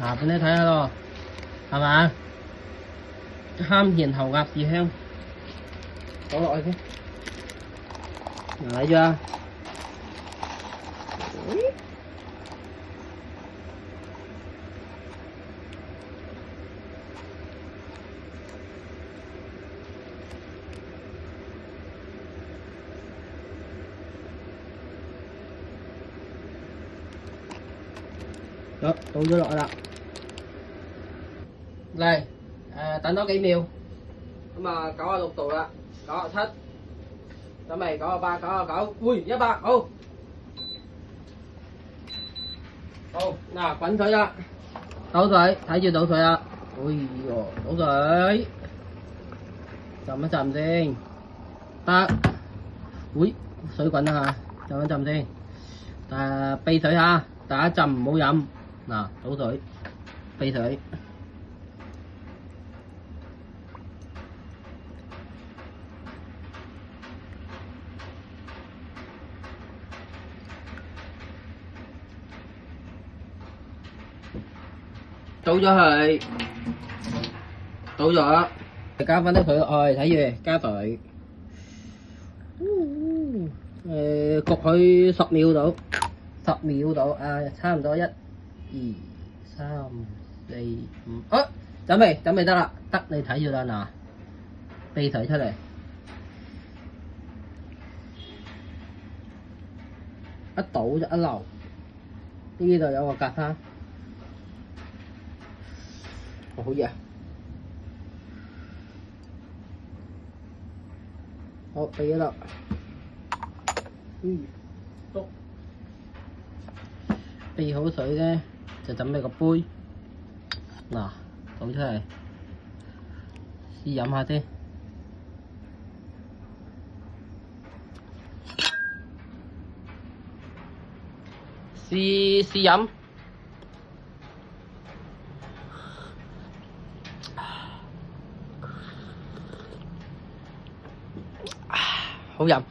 嗱，俾你睇下咯，係嘛？參甜頭鴨士香，倒落去先。嗱，睇住啊！好，倒咗落去啦。嚟，等多幾秒。咁啊，96度啦，97，準備98、99，喂，100，好。好，嗱，滾水啦，倒水，睇住倒水啦。哎呦，倒水，浸一浸先，得。喂，水滾啦嚇，浸一浸先。避水嚇，第一浸唔好飲。嗱，倒水，避水。倒咗佢，倒咗，加翻啲佢落去，睇住加水。焗佢10秒到，10秒到啊，差唔多1、2、3、4、5，啊，準備得啦，得你睇住啦嗱，避水出嚟，一倒就一流，呢度有個格叉，好嘢，好避咗啦。篤，避好水咧，就準備個杯，嗱，倒出嚟，試飲下先，試飲，好飲。